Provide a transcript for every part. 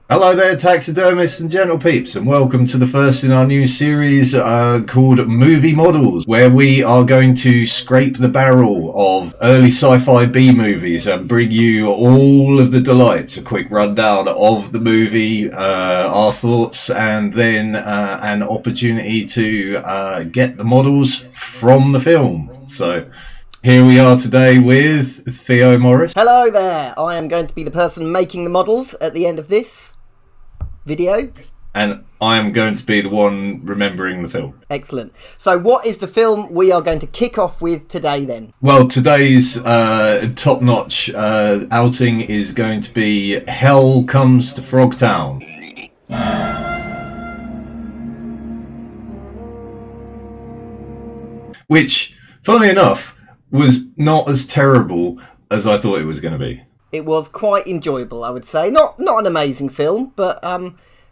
Hello there, taxidermists and gentle peeps, and welcome to the first in our new series called Movie Models, where we are going to scrape the barrel of early sci-fi B movies and bring you all of the delights, a quick rundown of the movie, our thoughts, and then an opportunity to get the models from the film. So here we are today with Theo Morris. Hello there, I am going to be the person making the models at the end of this video. And I am going to be the one remembering the film. Excellent. So what is the film we are going to kick off with today then? Well, today's top-notch outing is going to be Hell Comes to Frogtown. Which, funnily enough, was not as terrible as I thought it was going to be. It was quite enjoyable, I would say. Not an amazing film, but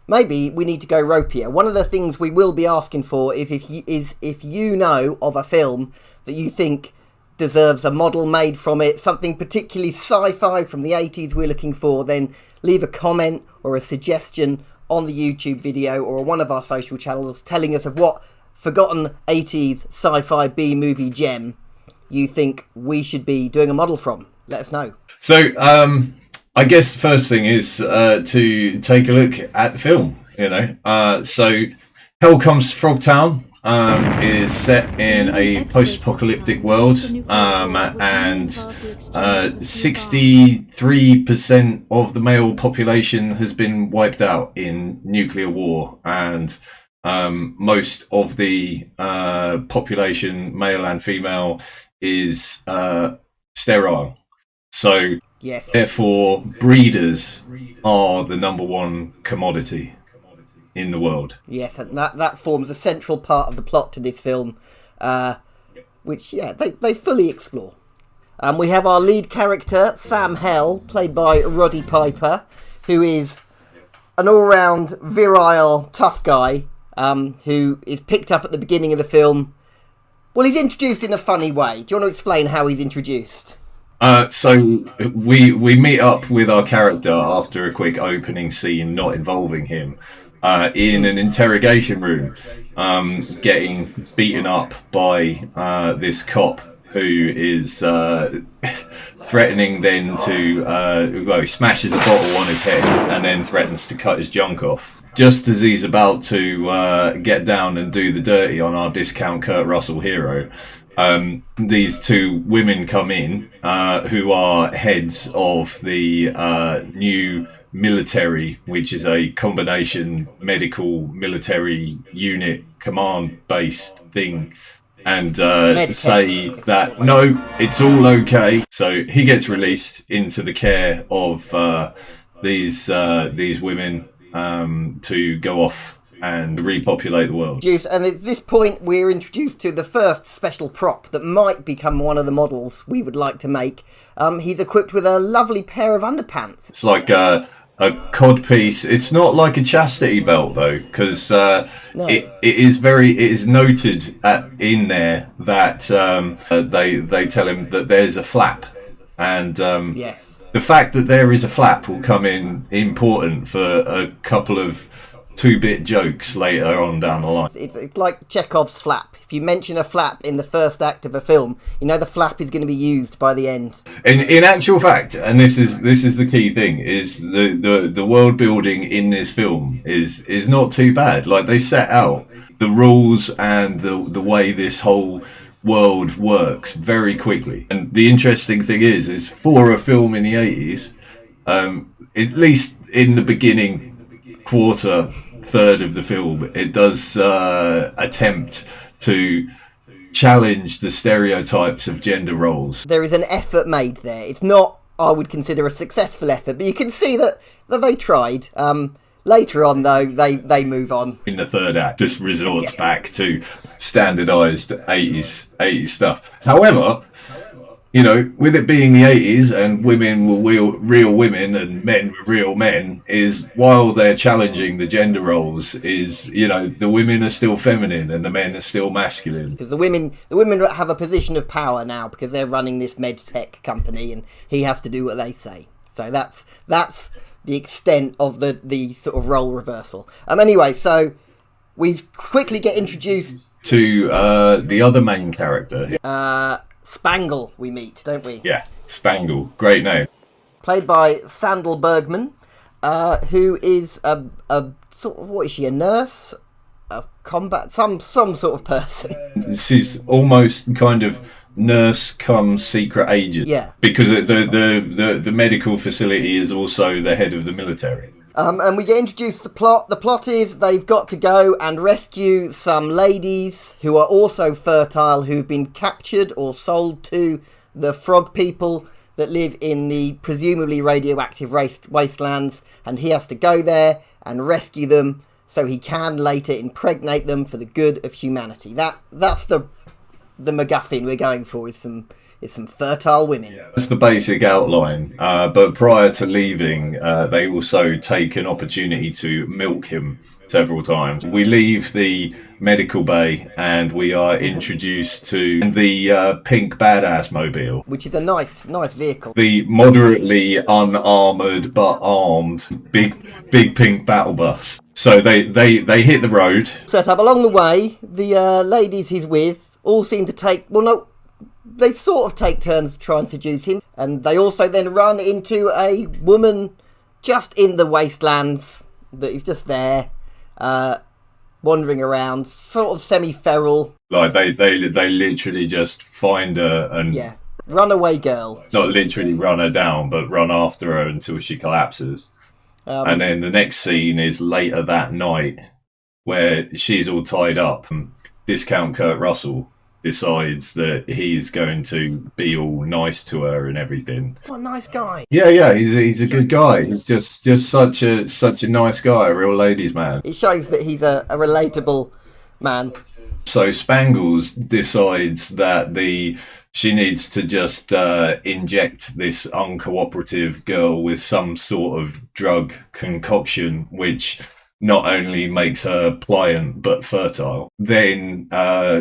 maybe we need to go ropier. One of the things we will be asking for is if you know of a film that you think deserves a model made from it, something particularly sci-fi from the 80s we're looking for, then leave a comment or a suggestion on the YouTube video or one of our social channels telling us of what forgotten 80s sci-fi B movie gem you think we should be doing a model from. Let us know. So, I guess the first thing is to take a look at the film, So, Hell Comes to Frogtown is set in a post-apocalyptic world, and 63% of the male population has been wiped out in nuclear war, and most of the population, male and female, is sterile. So, yes. Therefore, breeders are the number one commodity in the world. Yes, and that forms a central part of the plot to this film, which, they fully explore. We have our lead character, Sam Hell, played by Roddy Piper, who is an all-round, virile, tough guy, who is picked up at the beginning of the film. Well, he's introduced in a funny way. Do you want to explain how he's introduced? So we meet up with our character after a quick opening scene not involving him in an interrogation room, getting beaten up by this cop who is threatening then to he smashes a bottle on his head and then threatens to cut his junk off. Just as he's about to get down and do the dirty on our discount Kurt Russell hero, these two women come in who are heads of the new military, which is a combination medical military unit command based thing, and say that no, it's all okay. So he gets released into the care of these women to go off and repopulate the world. And at this point we're introduced to the first special prop that might become one of the models we would like to make. He's equipped with a lovely pair of underpants. It's like a codpiece. It's not like a chastity belt though, because it is noted in there that they tell him that there's a flap, and yes. The fact that there is a flap will come in important for a couple of two-bit jokes later on down the line. It's like Chekhov's flap. If you mention a flap in the first act of a film, you know the flap is going to be used by the end. In actual fact, and this is the key thing, is the world building in this film is not too bad. Like, they set out the rules and the way this whole world works very quickly. And the interesting thing is for a film in the 80s, at least in the beginning third of the film, it does attempt to challenge the stereotypes of gender roles. There is an effort made there. It's not, I would consider, a successful effort, but you can see that they tried. Later on, though, they move on. In the third act, just resorts back to standardised 80s stuff. However, you know, with it being the 80s and women were real women and men were real men, is while they're challenging the gender roles, is, you know, the women are still feminine and the men are still masculine. Because the women have a position of power now because they're running this med tech company and he has to do what they say. So that's the extent of the sort of role reversal. Anyway, so we quickly get introduced to the other main character. Spangle we meet, don't we? Yeah, Spangle. Great name. Played by Sandal Bergman, who is a sort of, what is she, a nurse? A combat, some sort of person. She's almost kind of nurse come secret agent. Yeah. Because the medical facility is also the head of the military. And we get introduced to the plot. The plot is they've got to go and rescue some ladies who are also fertile, who've been captured or sold to the frog people that live in the presumably radioactive wastelands. And he has to go there and rescue them so he can later impregnate them for the good of humanity. That's the MacGuffin we're going for, is some fertile women. Yeah, that's the basic outline. But prior to leaving, they also take an opportunity to milk him several times. We leave the medical bay and we are introduced to the pink badass mobile, which is a nice vehicle. The moderately unarmored but armed big pink battle bus. So they hit the road. Set up along the way. The ladies he's with all seem to take, well, no, they sort of take turns to try and seduce him, and they also then run into a woman just in the wastelands that is just there, wandering around, sort of semi-feral. Like they literally just find her and runaway girl. Not literally run her down, but run after her until she collapses. And then the next scene is later that night, where she's all tied up. Discount Kurt Russell decides that he's going to be all nice to her and everything. What a nice guy. Yeah, he's a good guy. He's just such a nice guy, a real ladies man. It shows that he's a relatable man. So Spangles decides that she needs to just inject this uncooperative girl with some sort of drug concoction, which not only makes her pliant but fertile. Then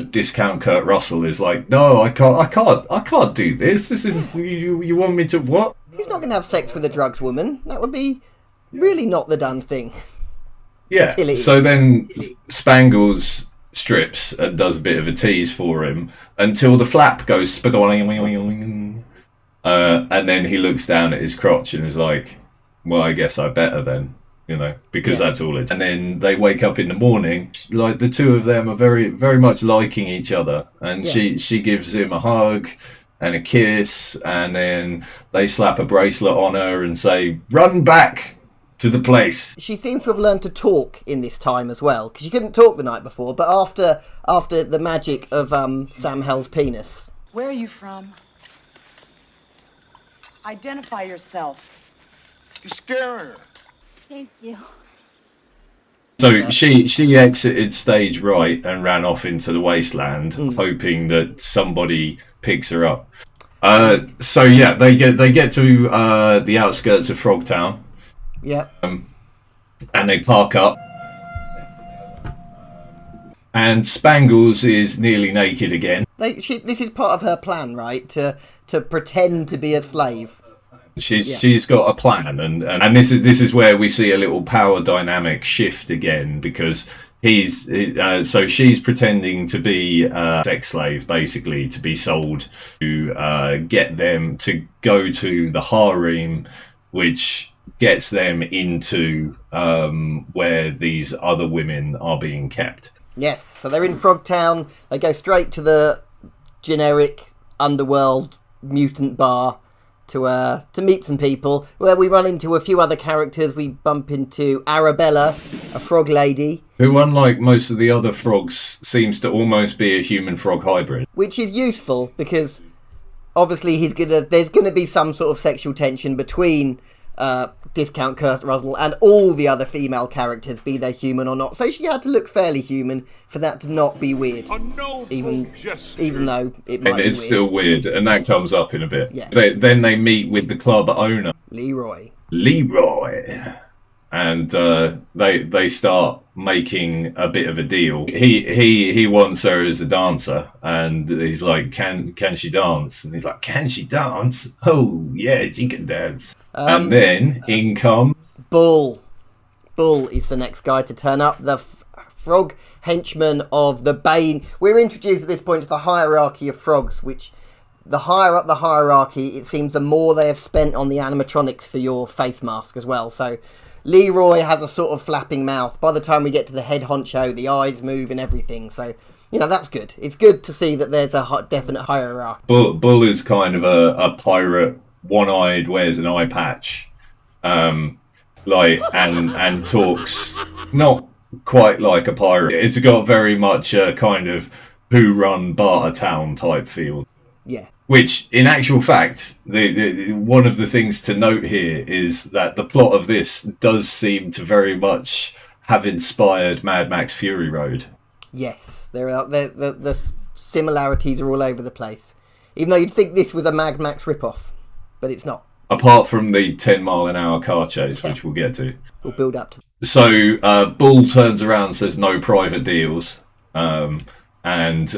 Discount Kurt Russell is like, no, I can't do this. This is you want me to what? He's not going to have sex with a drugged woman. That would be really not the done thing. Yeah. So then Spangles strips and does a bit of a tease for him until the flap goes and then he looks down at his crotch and is like, well, I guess I better then. You know, because that's all it is. And then they wake up in the morning, like the two of them are very, very much liking each other. And she gives him a hug and a kiss, and then they slap a bracelet on her and say, run back to the place. She seems to have learned to talk in this time as well, because she couldn't talk the night before, but after the magic of Sam Hell's penis. Where are you from? Identify yourself. You're scaring her. Thank you. So she exited stage right and ran off into the wasteland, hoping that somebody picks her up. So yeah, they get to the outskirts of Frogtown. Yeah. And they park up. And Spangles is nearly naked again. This is part of her plan, right? To pretend to be a slave. She's got a plan, and this is where we see a little power dynamic shift again, because so she's pretending to be a sex slave, basically, to be sold to get them to go to the harem, which gets them into where these other women are being kept. Yes, so they're in Frogtown. They go straight to the generic underworld mutant bar to meet some people, where we run into a few other characters. We bump into Arabella, a frog lady, who, unlike most of the other frogs, seems to almost be a human-frog hybrid. Which is useful, because obviously there's gonna be some sort of sexual tension between Discount Kurt Russell and all the other female characters, be they human or not. So she had to look fairly human for that to not be weird. Even though it might be it's still weird, and that comes up in a bit. Yeah. Then they meet with the club owner, Leroy. And they start making a bit of a deal. He wants her as a dancer, and he's like, can she dance? And he's like, can she dance? Oh yeah, she can dance. And then in comes Bull. Bull is the next guy to turn up. The frog henchman of the Bane. We're introduced at this point to the hierarchy of frogs, which the higher up the hierarchy, it seems the more they have spent on the animatronics for your face mask as well. So Leroy has a sort of flapping mouth. By the time we get to the head honcho, the eyes move and everything. So, that's good. It's good to see that there's a definite hierarchy. Bull is kind of a pirate, one-eyed, wears an eye patch, and talks not quite like a pirate. It's got very much a kind of who run Bartertown type feel. Yeah. Which, in actual fact, one of the things to note here is that the plot of this does seem to very much have inspired Mad Max Fury Road. Yes, the similarities are all over the place. Even though you'd think this was a Mad Max ripoff, but it's not. Apart from the 10-mile-an-hour car chase, which we'll get to. We'll build up to. So, Bull turns around and says no private deals. And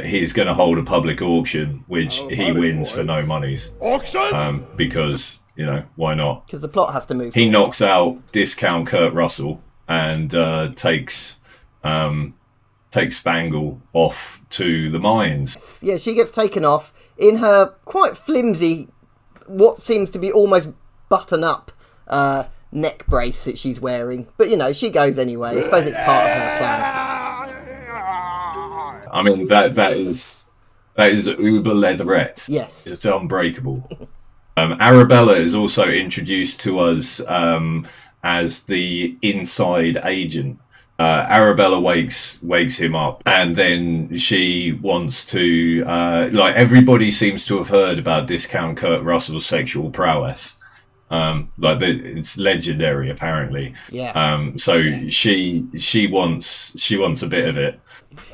he's going to hold a public auction, which he wins for no monies. Auction? Because, why not? Because the plot has to move. He knocks out Discount Kurt Russell and takes Spangle off to the mines. Yeah, she gets taken off in her quite flimsy, what seems to be almost button-up neck brace that she's wearing. But, she goes anyway. I suppose it's part of her plan. I mean, that is uber leatherette. Yes. It's unbreakable. Arabella is also introduced to us as the inside agent. Arabella wakes him up, and then she wants to everybody seems to have heard about Discount Kurt Russell's sexual prowess. It's legendary apparently. Yeah. So she wants a bit of it.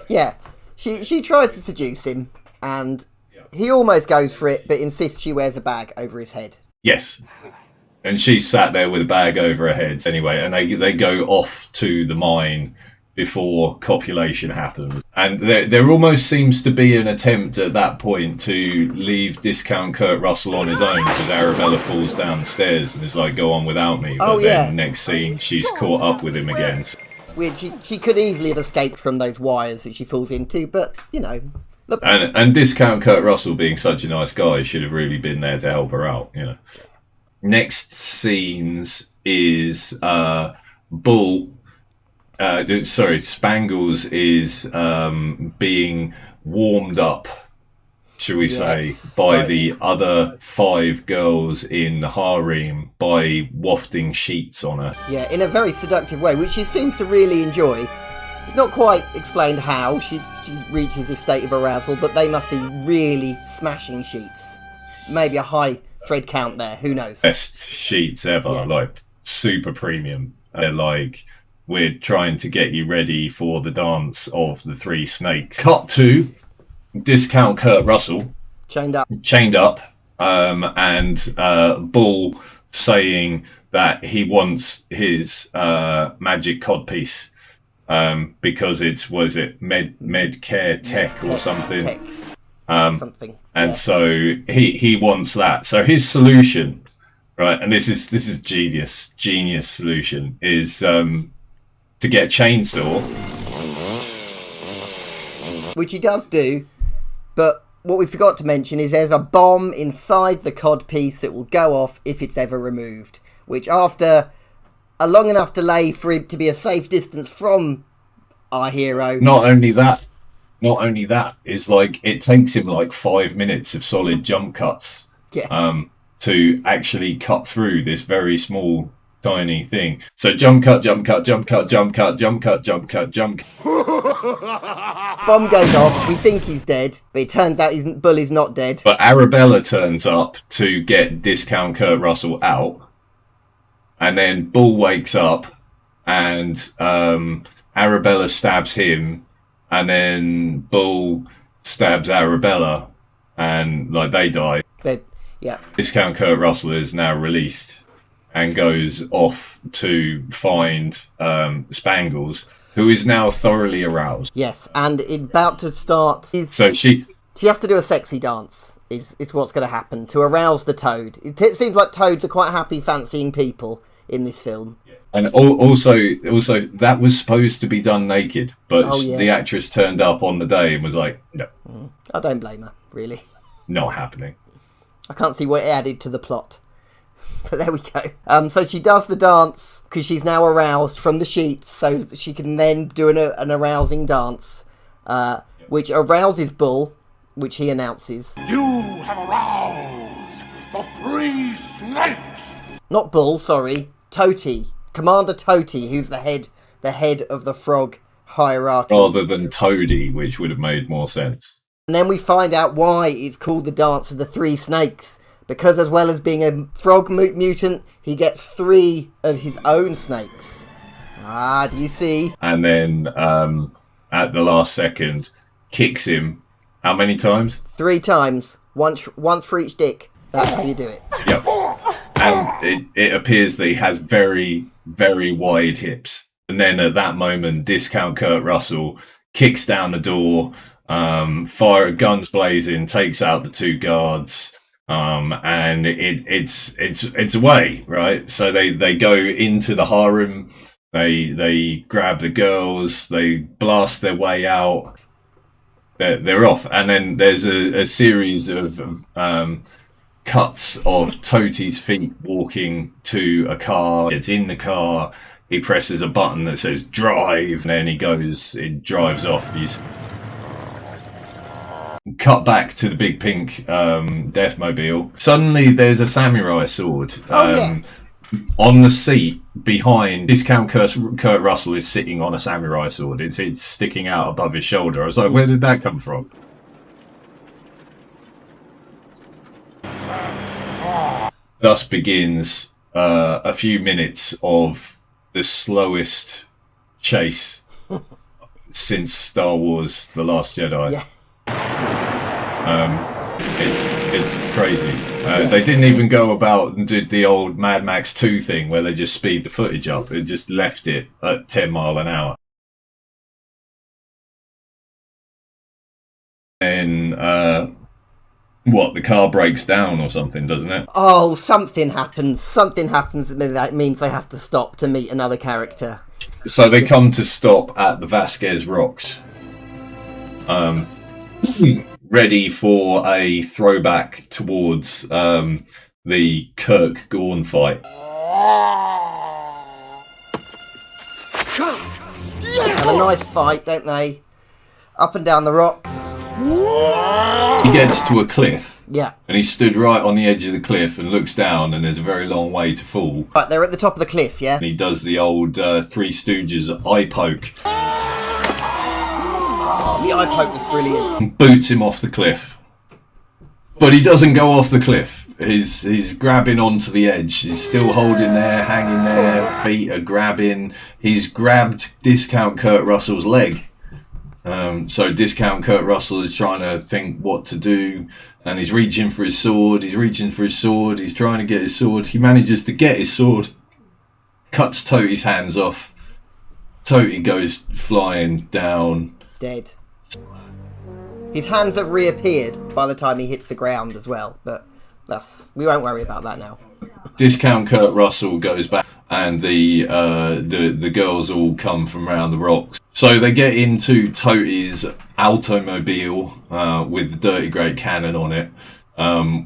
Yeah. She tries to seduce him, and he almost goes for it, but insists she wears a bag over his head. Yes. And she's sat there with a bag over her head anyway, and they go off to the mine before copulation happens. And there almost seems to be an attempt at that point to leave Discount Kurt Russell on his own, because Arabella falls downstairs and is like, go on without me. But then next scene, she's caught up with him again. Weird. She could easily have escaped from those wires that she falls into, but, And Discount Kurt Russell, being such a nice guy, should have really been there to help her out, Next scenes is Spangles is being warmed up, shall we say, by the other 5 girls in the harem by wafting sheets on her. Yeah, in a very seductive way, which she seems to really enjoy. It's not quite explained how she reaches this state of arousal, but they must be really smashing sheets. Maybe a high thread count there, who knows? Best sheets ever, super premium. They're like, we're trying to get you ready for the dance of the 3 snakes. Cut to Discount Kurt Russell chained up, and Bull saying that he wants his magic codpiece because it's Medcare Tech or something. Tech. Something. And so he wants that. So his solution, right, and this is genius solution, is to get a chainsaw, which he does do, but what we forgot to mention is there's a bomb inside the cod piece that will go off if it's ever removed, which after a long enough delay for him to be a safe distance from our hero. Not only that is it takes him 5 minutes of solid jump cuts to actually cut through this very small tiny thing. So jump cut. Bomb goes off. We think he's dead, but it turns out Bull is not dead. But Arabella turns up to get Discount Kurt Russell out, and then Bull wakes up, and Arabella stabs him, and then Bull stabs Arabella, and like they die. Yeah. Discount Kurt Russell is now released and goes off to find Spangles, who is now thoroughly aroused. Yes, and about to start. So she has to do a sexy dance. Is what's going to happen to arouse the toad. It seems like toads are quite happy fancying people in this film. And also that was supposed to be done naked, but Oh, yeah. the actress turned up on the day and was like, no, I don't blame her, really. not happening. I can't see what it added to the plot. But there we go. So she does the dance because she's now aroused from the sheets, so she can then do an arousing dance, which arouses Bull, which he announces. You have aroused the 3 snakes! Not Bull, sorry. Toti. Commander Toti, who's the head of the frog hierarchy. Rather than Toady, which would have made more sense. And then we find out why it's called the Dance of the 3 Snakes. Because as well as being a frog mutant, he gets 3 of his own snakes. Ah, do you see? And then at the last second, kicks him. How many times? 3 times. Once for each dick. That's how you do it. Yep. And it appears that he has very, very wide hips. And then at that moment, Discount Kurt Russell kicks down the door, guns blazing, takes out the 2 guards, and it's away, right? So they go into the harem, they grab the girls, they blast their way out. They're off, and then there's a series of cuts of Toti's feet walking to a car. It's in the car. He presses a button that says drive, and then it drives off. He's cut back to the big pink Deathmobile. Suddenly there's a samurai sword on the seat behind. Discount Kurt Russell is sitting on a samurai sword. It's sticking out above his shoulder. I was like, where did that come from? Thus begins a few minutes of the slowest chase since Star Wars The Last Jedi. Yeah. It's crazy. They didn't even go about and did the old Mad Max 2 thing where they just speed the footage up. They just left it at 10 mile an hour. And the car breaks down or something, doesn't it? Oh, something happens. Something happens, and that means they have to stop to meet another character. So they come to stop at the Vasquez Rocks. Ready for a throwback towards the Kirk Gorn fight. Have a nice fight, don't they? Up and down the rocks. He gets to a cliff. Yeah. And he stood right on the edge of the cliff and looks down, and there's a very long way to fall. Right, they're at the top of the cliff, yeah? And he does the old Three Stooges eye poke. Oh, the eye poke was brilliant. And boots him off the cliff. But he doesn't go off the cliff. He's grabbing onto the edge. He's still holding there, hanging there. Feet are grabbing. He's grabbed Discount Kurt Russell's leg. So Discount Kurt Russell is trying to think what to do, and he's reaching for his sword. He's trying to get his sword. He manages to get his sword, cuts Toti's hands off. Toti goes flying down. Dead. His hands have reappeared by the time he hits the ground as well, but we won't worry about that now. Discount Kurt Russell goes back, and the girls all come from around the rocks. So they get into Toti's automobile with the Dirty Great Cannon on it,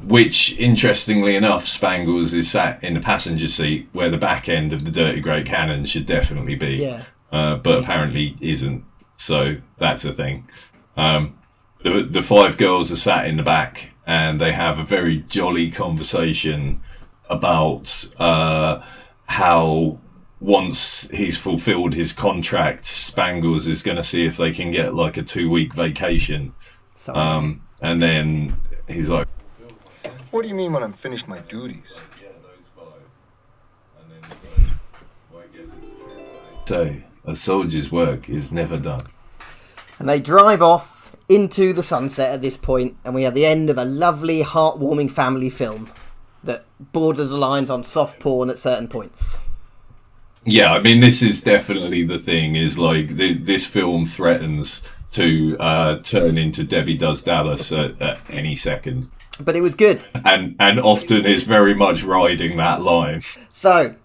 which, interestingly enough, Spangles is sat in the passenger seat where the back end of the Dirty Great Cannon should definitely be. Yeah. But apparently isn't. So that's a thing. The 5 girls are sat in the back, and they have a very jolly conversation about how once he's fulfilled his contract, Spangles is going to see if they can get like a 2-week vacation. And then he's like, What do you mean when I'm finished my duties? So, a soldier's work is never done. And they drive off into the sunset at this point, and we have the end of a lovely, heartwarming family film that borders the lines on soft porn at certain points. Yeah, I mean, this is definitely the thing, is like, this film threatens to turn into Debbie Does Dallas at any second. But it was good. And often is very much riding that line. So,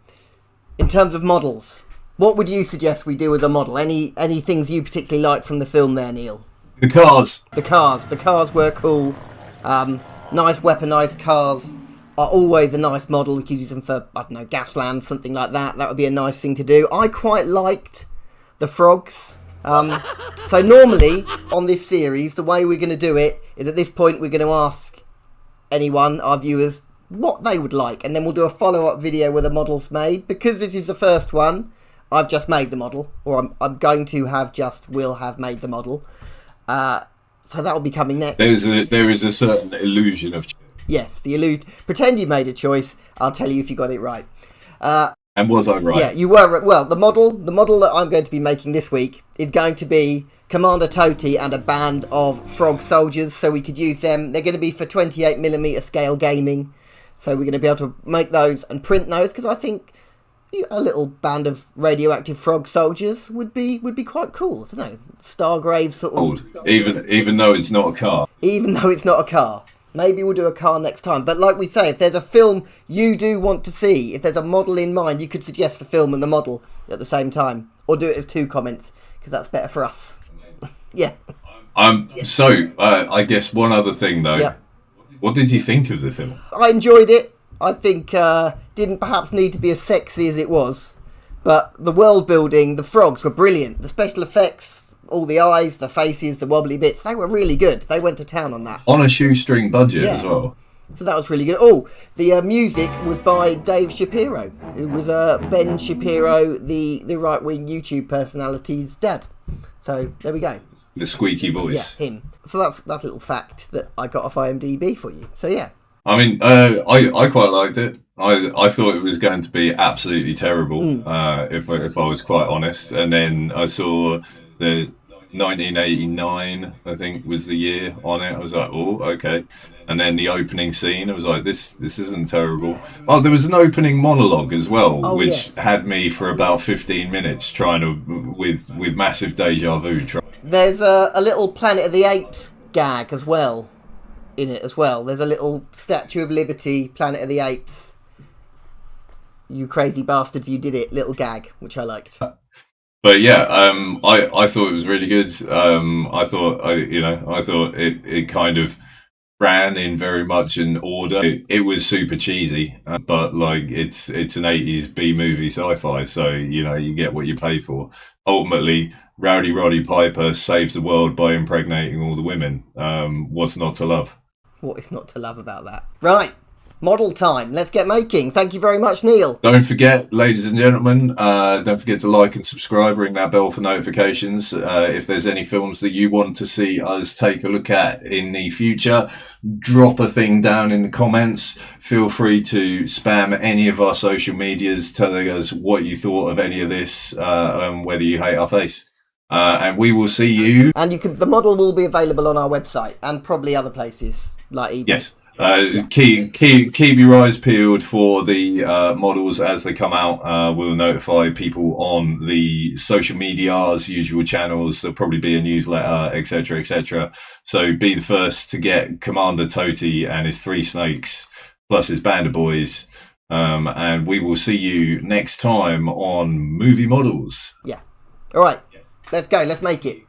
in terms of models, what would you suggest we do as a model? Any things you particularly like from the film there, Neil? The cars. The cars were cool. Nice weaponised cars are always a nice model. You could use them for, I don't know, Gasland, something like that. That would be a nice thing to do. I quite liked the frogs. So normally on this series, the way we're going to do it is at this point we're going to ask anyone, our viewers, what they would like, and then we'll do a follow-up video where the model's made. Because this is the first one, I've just made the model, or I'm going to will have made the model. So that will be coming next. There is a certain illusion of... Yes, the illusion. Pretend you made a choice. I'll tell you if you got it right. And was I right? Yeah, you were. Well, the model that I'm going to be making this week is going to be Commander Toti and a band of frog soldiers, so we could use them. They're going to be for 28mm scale gaming, so we're going to be able to make those and print those, because I think a little band of radioactive frog soldiers would be quite cool. I don't know, Stargrave sort of. Even though it's not a car. Even though it's not a car. Maybe we'll do a car next time. But like we say, if there's a film you do want to see, if there's a model in mind, you could suggest the film and the model at the same time. Or do it as 2 comments, because that's better for us. Yeah. So, I guess one other thing, though. Yeah. What did you think of the film? I enjoyed it. I think didn't perhaps need to be as sexy as it was. But the world building, the frogs were brilliant. The special effects... all the eyes, the faces, the wobbly bits, they were really good. They went to town on that. On a shoestring budget as well. So that was really good. Oh, the music was by Dave Shapiro, who was Ben Shapiro, the right-wing YouTube personality's dad. So there we go. The squeaky voice. Yeah, him. So that's a little fact that I got off IMDb for you. So yeah. I mean, I quite liked it. I thought it was going to be absolutely terrible, if I was quite honest. And then I saw the 1989, I think, was the year on it. I was like, oh, okay. And then the opening scene, I was like, this isn't terrible. Oh, there was an opening monologue as well, which had me for about 15 minutes trying to, with massive deja vu. There's a little Planet of the Apes gag as well in it as well. There's a little Statue of Liberty, Planet of the Apes. You crazy bastards, you did it. Little gag, which I liked. But yeah, I thought it was really good. I thought it kind of ran in very much an order. It was super cheesy, but like it's an 80s B movie sci-fi, so you get what you pay for. Ultimately, Rowdy Roddy Piper saves the world by impregnating all the women. What's not to love? What is not to love about that? Right. Model time. Let's get making. Thank you very much, Neil. Don't forget, ladies and gentlemen, don't forget to like and subscribe, ring that bell for notifications. If there's any films that you want to see us take a look at in the future, drop a thing down in the comments. Feel free to spam any of our social medias telling us what you thought of any of this, and whether you hate our face. And we will see you. And the model will be available on our website and probably other places like eBay. Yes. Keep your eyes peeled for the models as they come out. We'll notify people on the social media's usual channels. There'll probably be a newsletter, etc., etc. So be the first to get Commander Toti and his 3 snakes plus his band of boys. And we will see you next time on Movie Models. Yeah. All right. Let's go. Let's make it.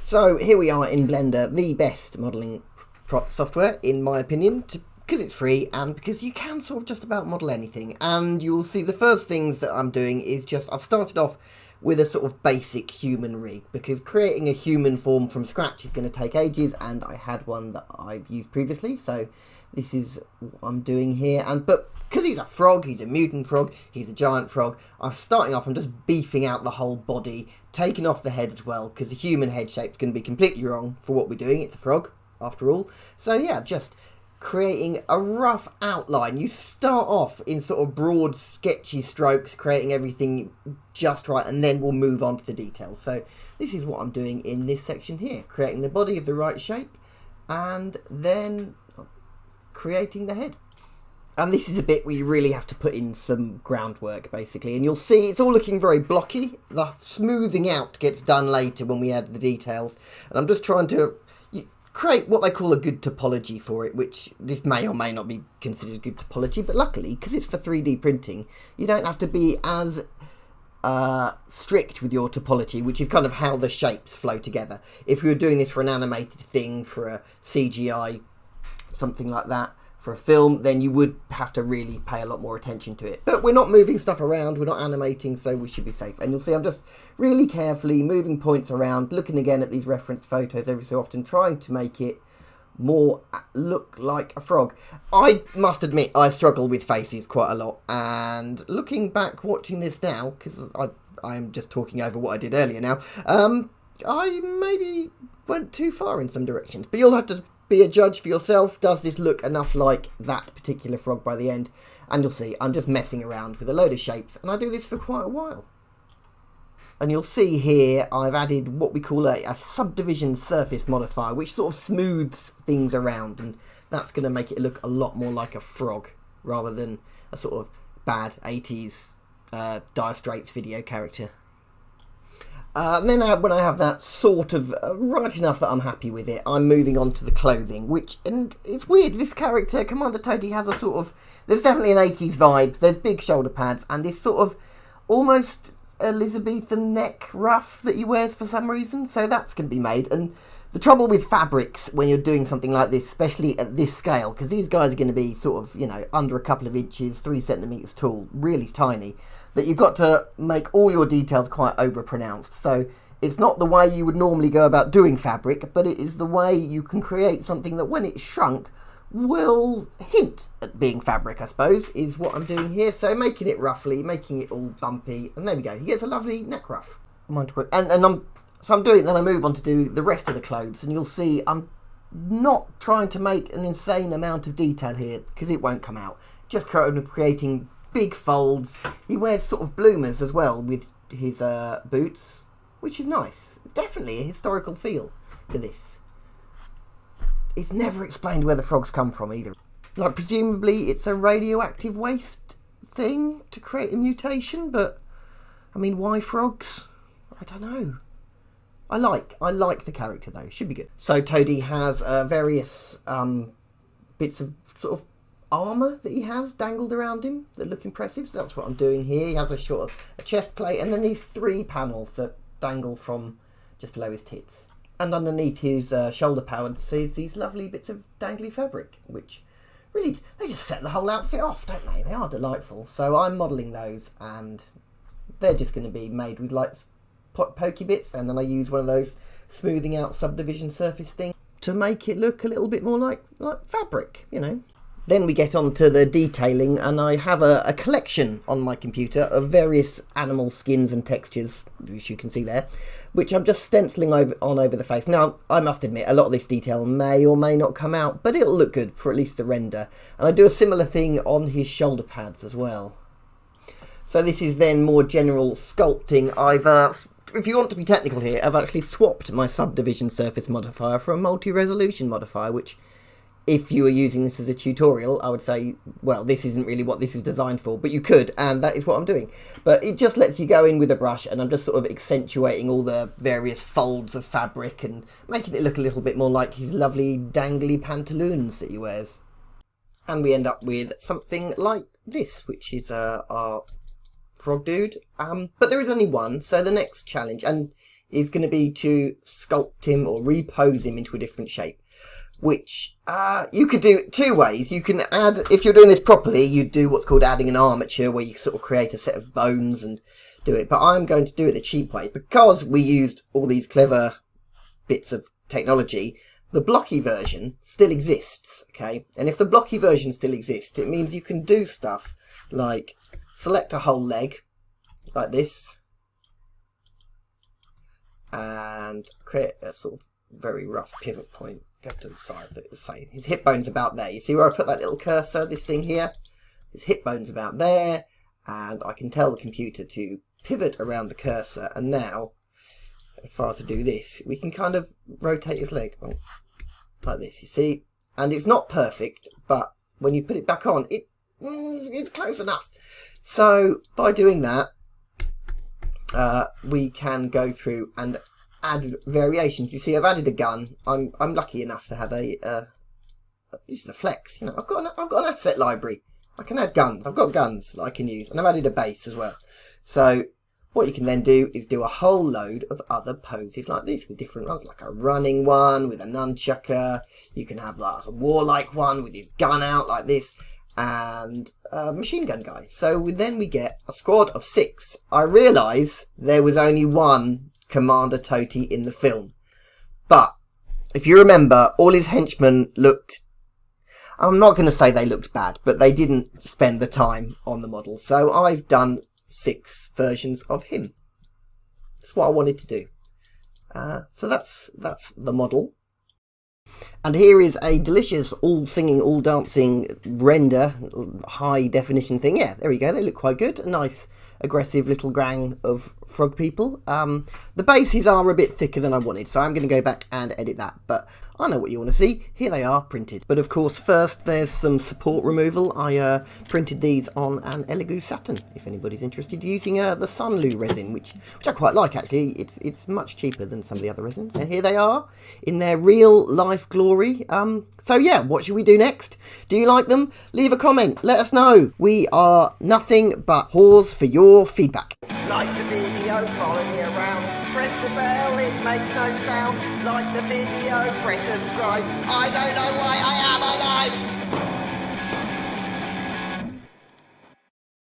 So here we are in Blender, the best modelling software in my opinion, because it's free and because you can sort of just about model anything. And you'll see the first things that I'm doing is I've started off with a sort of basic human rig, because creating a human form from scratch is going to take ages, and I had one that I've used previously, so this is what I'm doing here. But because he's a frog, he's a mutant frog, he's a giant frog, I'm just beefing out the whole body, taking off the head as well, because the human head shape is going to be completely wrong for what we're doing. It's a frog, after all. So yeah, just creating a rough outline. You start off in sort of broad, sketchy strokes, creating everything just right, and then we'll move on to the details. So this is what I'm doing in this section here, creating the body of the right shape, and then creating the head. And this is a bit where you really have to put in some groundwork, basically. And you'll see it's all looking very blocky. The smoothing out gets done later when we add the details. And I'm just trying to create what they call a good topology for it, which this may or may not be considered good topology. But luckily, because it's for 3D printing, you don't have to be as strict with your topology, which is kind of how the shapes flow together. If we were doing this for an animated thing, for a CGI, something like that, for a film, then you would have to really pay a lot more attention to it. But we're not moving stuff around, we're not animating, so we should be safe. And you'll see I'm just really carefully moving points around, looking again at these reference photos every so often, trying to make it more look like a frog. I must admit I struggle with faces quite a lot, and looking back watching this now, because I'm just talking over what I did earlier now, I maybe went too far in some directions, but you'll have to be a judge for yourself. Does this look enough like that particular frog by the end? And you'll see I'm just messing around with a load of shapes, and I do this for quite a while. And you'll see here I've added what we call a subdivision surface modifier, which sort of smooths things around, and that's going to make it look a lot more like a frog rather than a sort of bad 80s Dire Straits video character. And then when I have that sort of right enough that I'm happy with it, I'm moving on to the clothing, and it's weird, this character, Commander Toady, has a sort of, there's definitely an 80s vibe, there's big shoulder pads, and this sort of almost Elizabethan neck ruff that he wears for some reason, so that's going to be made. And the trouble with fabrics when you're doing something like this, especially at this scale, because these guys are going to be sort of, you know, under a couple of inches, 3 centimetres tall, really tiny, that you've got to make all your details quite over-pronounced. So it's not the way you would normally go about doing fabric, but it is the way you can create something that when it's shrunk will hint at being fabric, I suppose, is what I'm doing here. So making it roughly, making it all bumpy, and there we go. He gets a lovely neck ruff. So I'm doing it, then I move on to do the rest of the clothes, and you'll see I'm not trying to make an insane amount of detail here, because it won't come out. Just creating big folds. He wears sort of bloomers as well with his boots, which is nice. Definitely a historical feel to this. It's never explained where the frogs come from either. Like, presumably it's a radioactive waste thing to create a mutation, but I mean, why frogs? I don't know. I like the character though. Should be good. So Toady has various bits of sort of armour that he has dangled around him that look impressive. So that's what I'm doing here. He has a sort of a chest plate, and then these 3 panels that dangle from just below his tits. And underneath his shoulder pads is these lovely bits of dangly fabric, which really, they just set the whole outfit off, don't they? They are delightful. So I'm modelling those, and they're just going to be made with like pokey bits, and then I use one of those smoothing out subdivision surface things to make it look a little bit more like fabric, you know. Then we get on to the detailing, and I have a collection on my computer of various animal skins and textures, which you can see there, which I'm just stenciling over the face. Now, I must admit, a lot of this detail may or may not come out, but it'll look good for at least the render. And I do a similar thing on his shoulder pads as well. So this is then more general sculpting. If you want to be technical here, I've actually swapped my subdivision surface modifier for a multi-resolution modifier, which, if you were using this as a tutorial, I would say, well, this isn't really what this is designed for, but you could, and that is what I'm doing. But it just lets you go in with a brush, and I'm just sort of accentuating all the various folds of fabric and making it look a little bit more like his lovely dangly pantaloons that he wears. And we end up with something like this, which is our frog dude. But there is only one, so the next challenge is going to be to sculpt him or repose him into a different shape, which you could do 2 ways. You can add, if you're doing this properly, you do what's called adding an armature, where you sort of create a set of bones and do it. But I'm going to do it the cheap way, because we used all these clever bits of technology. The blocky version still exists, okay? And if the blocky version still exists, it means you can do stuff like select a whole leg like this and create a sort of very rough pivot point go to the side of it. Say his hip bone's about there. You see where I put that little cursor, this thing here? His hip bone's about there, and I can tell the computer to pivot around the cursor, and now, if I were to do this, we can kind of rotate his leg like this, you see? And it's not perfect, but when you put it back on, it's close enough. So by doing that, we can go through and add variations. You see, I've added a gun. I'm lucky enough to have a this is a flex. You know, I've got an asset library. I can add guns. I've got guns that I can use, and I've added a base as well. So what you can then do is do a whole load of other poses like this with different ones, like a running one with a nunchucker. You can have like a warlike one with his gun out like this, and a machine gun guy. So then we get a squad of 6. I realise there was only one Commander Toti in the film, but if you remember, all his henchmen looked, I'm not going to say they looked bad, but they didn't spend the time on the model. So I've done 6 versions of him. That's what I wanted to do. So that's the model. And here is a delicious all singing, all dancing render, high definition thing. Yeah, there we go. They look quite good. A nice aggressive little gang of frog people. The bases are a bit thicker than I wanted, so I'm going to go back and edit that. But I know what you want to see. Here they are printed. But of course, first there's some support removal. I printed these on an Elegoo Saturn, if anybody's interested, using the Sunlu resin, which I quite like actually. It's much cheaper than some of the other resins. And here they are in their real life glory. So yeah, what should we do next? Do you like them? Leave a comment. Let us know. We are nothing but whores for your feedback. Like the video, follow me around. Press the bell, it makes no sound. Like the video, press subscribe. I don't know why I am alive.